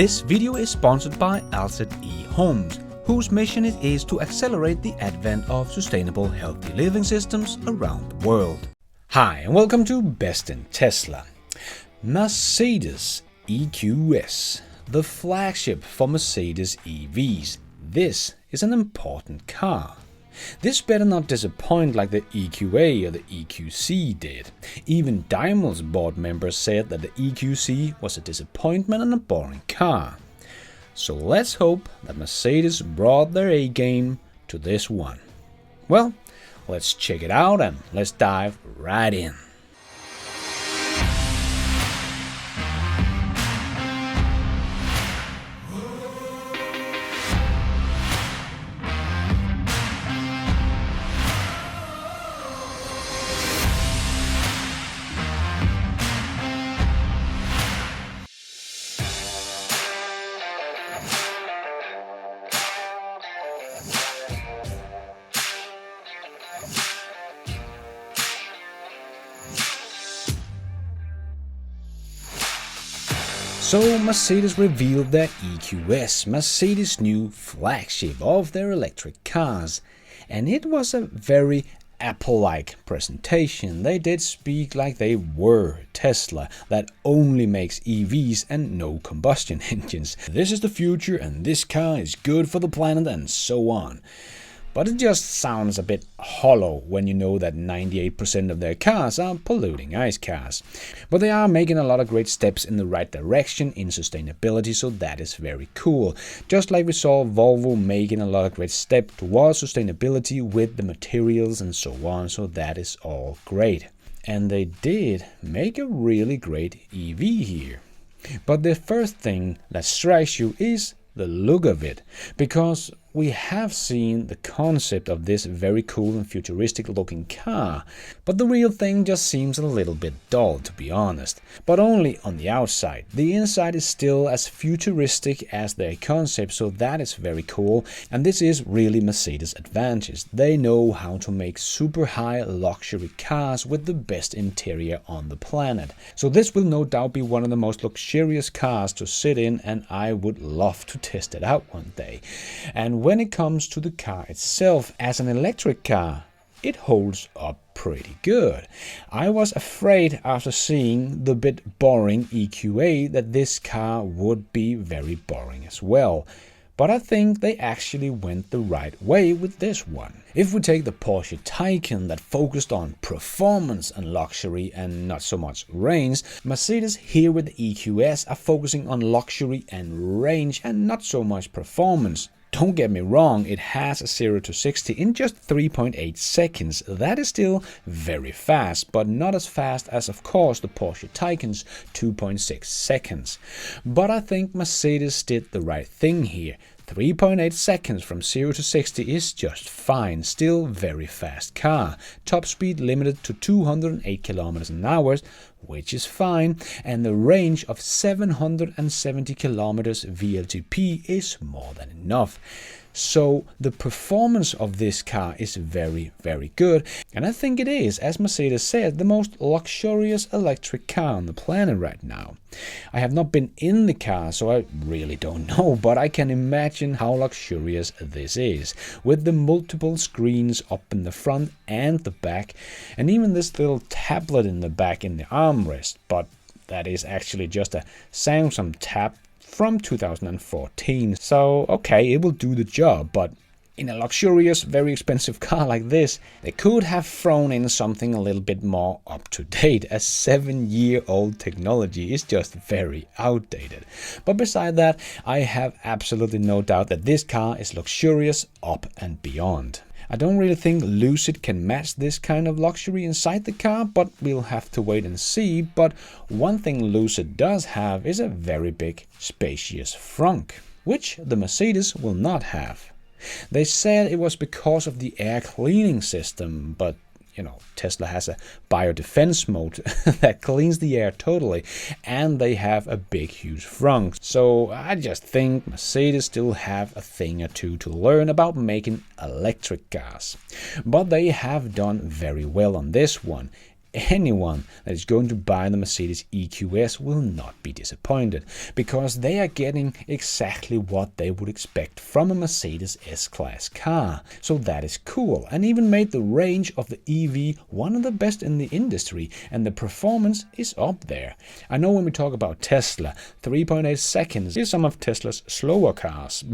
This video is sponsored by Alcid eHomes, whose mission it is to accelerate the advent of sustainable, healthy living systems around the world. Hi, and welcome to Best in Tesla. Mercedes EQS, the flagship for Mercedes EVs. This is an important car. This better not disappoint like the EQA or the EQC did. Even Daimler's board members said that the EQC was a disappointment and a boring car. So let's hope that Mercedes brought their A-game to this one. Well, let's check it out and let's dive right in. So Mercedes revealed their EQS, Mercedes' new flagship of their electric cars. And it was a very Apple-like presentation. They did speak like they were Tesla, that only makes EVs and no combustion engines. This is the future and this car is good for the planet and so on. But it just sounds a bit hollow when you know that 98% of their cars are polluting ICE cars. But they are making a lot of great steps in the right direction in sustainability, so that is very cool. Just like we saw Volvo making a lot of great steps towards sustainability with the materials and so on, so that is all great. And they did make a really great EV here. But the first thing that strikes you is the look of it, because we have seen the concept of this very cool and futuristic looking car, but the real thing just seems a little bit dull, to be honest. But only on the outside. The inside is still as futuristic as their concept, so that is very cool, and this is really Mercedes' advantage. They know how to make super high luxury cars with the best interior on the planet. So this will no doubt be one of the most luxurious cars to sit in, and I would love to test it out one day. And when it comes to the car itself, as an electric car, it holds up pretty good. I was afraid after seeing the bit boring EQA that this car would be very boring as well. But I think they actually went the right way with this one. If we take the Porsche Taycan that focused on performance and luxury and not so much range, Mercedes here with the EQS are focusing on luxury and range and not so much performance. Don't get me wrong, it has a 0 to 60 in just 3.8 seconds. That is still very fast, but not as fast as, of course, the Porsche Taycan's 2.6 seconds. But I think Mercedes did the right thing here. 3.8 seconds from 0 to 60 is just fine, still very fast car. Top speed limited to 208 kilometers an hour, which is fine, and the range of 770 kilometers VLTP is more than enough. So the performance of this car is very, very good, and I think it is, as Mercedes said, the most luxurious electric car on the planet right now. I have not been in the car, so I really don't know, but I can imagine how luxurious this is, with the multiple screens up in the front and the back, and even this little tablet in the back in the armrest, but that is actually just a Samsung Tab from 2014. So okay, it will do the job, but in a luxurious, very expensive car like this, they could have thrown in something a little bit more up to date. A 7-year-old technology is just very outdated. But beside that, I have absolutely no doubt that this car is luxurious up and beyond. I don't really think Lucid can match this kind of luxury inside the car, but we'll have to wait and see. But one thing Lucid does have is a very big, spacious frunk, which the Mercedes will not have. They said it was because of the air cleaning system, but you know, Tesla has a biodefense mode that cleans the air totally, and they have a big, huge frunk. So I just think Mercedes still have a thing or two to learn about making electric cars. But they have done very well on this one. anyone that is going to buy the Mercedes EQS will not be disappointed, because they are getting exactly what they would expect from a Mercedes S-Class car. So that is cool, and even made the range of the EV one of the best in the industry, and the performance is up there. I know when we talk about Tesla, 3.8 seconds is some of Tesla's slower cars,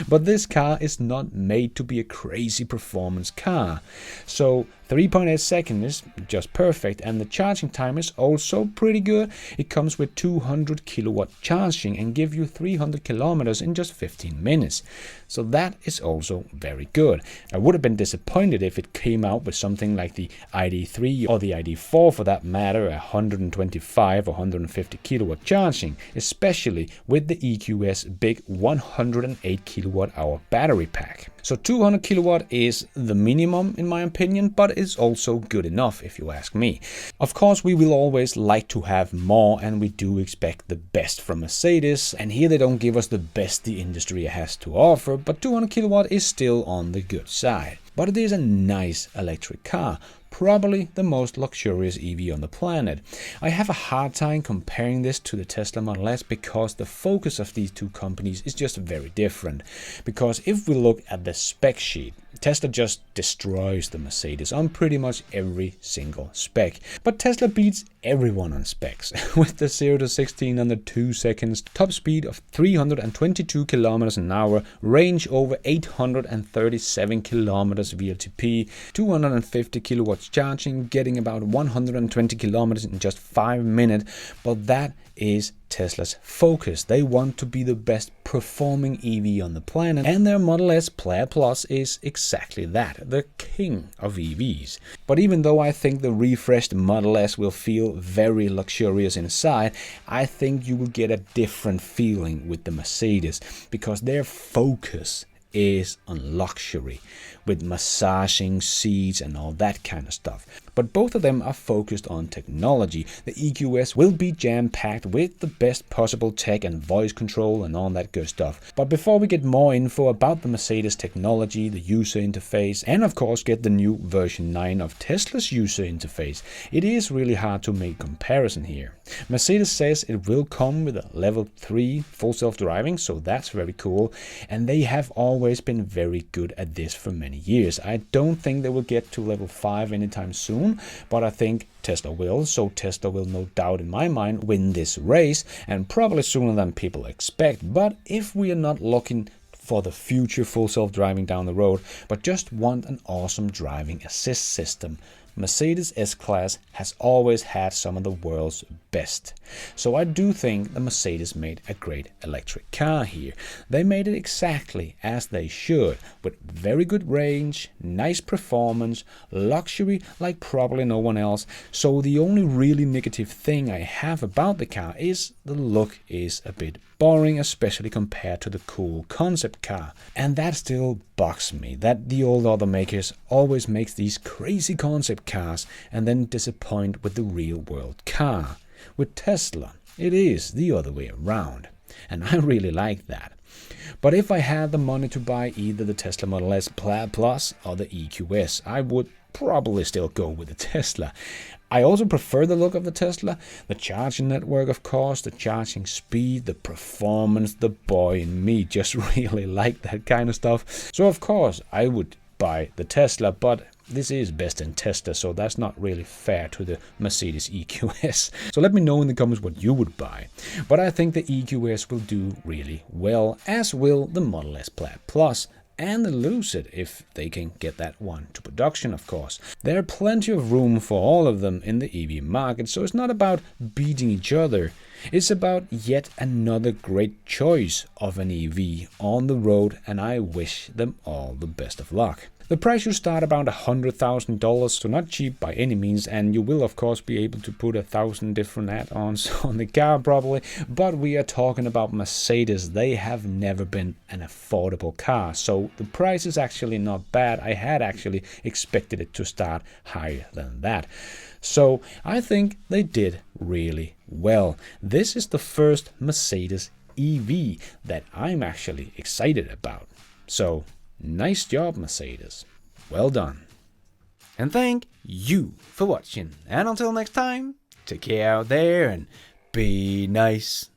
but this car is not made to be a crazy performance car. So 3.8 seconds is just perfect, and the charging time is also pretty good. It comes with 200 kilowatt charging and give you 300 kilometers in just 15 minutes. So that is also very good. I would have been disappointed if it came out with something like the ID3 or the ID4 for that matter, 125 or 150 kilowatt charging, especially with the EQS big 108 kilowatt hour battery pack. So 200 kilowatt is the minimum in my opinion, but it's also good enough if you ask me. Of course, we will always like to have more, and we do expect the best from Mercedes, and here they don't give us the best the industry has to offer, but 200 kilowatt is still on the good side. But it is a nice electric car, probably the most luxurious EV on the planet. I have a hard time comparing this to the Tesla Model S because the focus of these two companies is just very different. Because if we look at the spec sheet, Tesla just destroys the Mercedes on pretty much every single spec. But Tesla beats everyone on specs, with the 0 to 16 under 2 seconds, top speed of 322 kilometers an hour, range over 837 kilometers VLTP, 250 kilowatts charging, getting about 120 kilometers in just 5 minutes. But that is Tesla's focus. They want to be the best performing EV on the planet, and their Model S Plaid Plus is exactly that, the king of EVs. But even though I think the refreshed Model S will feel very luxurious inside, I think you will get a different feeling with the Mercedes, because their focus is on luxury, with massaging seats and all that kind of stuff. But both of them are focused on technology. The EQS will be jam-packed with the best possible tech and voice control and all that good stuff. But before we get more info about the Mercedes technology, the user interface, and of course get the new version 9 of Tesla's user interface, it is really hard to make comparison here. Mercedes says it will come with a level 3 full self-driving, so that's very cool, and they have always been very good at this for many years. I don't think they will get to level 5 anytime soon, but I think Tesla will, so Tesla will no doubt in my mind win this race, and probably sooner than people expect. But if we are not looking for the future full self-driving down the road, but just want an awesome driving assist system, Mercedes S-Class has always had some of the world's best. So I do think the Mercedes made a great electric car here. They made it exactly as they should, with very good range, nice performance, luxury like probably no one else. So the only really negative thing I have about the car is the look is a bit boring, especially compared to the cool concept car. And that still bugs me, that the old automakers always makes these crazy concept cars and then disappoint with the real world car. With Tesla, it is the other way around, and I really like that. But if I had the money to buy either the Tesla Model S Plaid Plus or the EQS, I would probably still go with the Tesla. I also prefer the look of the Tesla, the charging network of course, the charging speed, the performance. The boy in me just really like that kind of stuff. So of course I would buy the Tesla, but this is BestInTESLA, so that's not really fair to the Mercedes EQS. So let me know in the comments what you would buy. But I think the EQS will do really well, as will the Model S Plaid Plus and the Lucid, if they can get that one to production, of course. There are plenty of room for all of them in the EV market, so it's not about beating each other. It's about yet another great choice of an EV on the road, and I wish them all the best of luck. The price should start about $100,000, so not cheap by any means, and you will of course be able to put 1,000 different add-ons on the car probably, but we are talking about Mercedes. They have never been an affordable car, so the price is actually not bad. I had actually expected it to start higher than that. So I think they did really well. This is the first Mercedes EV that I'm actually excited about. So nice job, Mercedes. Well done. And thank you for watching. And until next time, take care out there and be nice.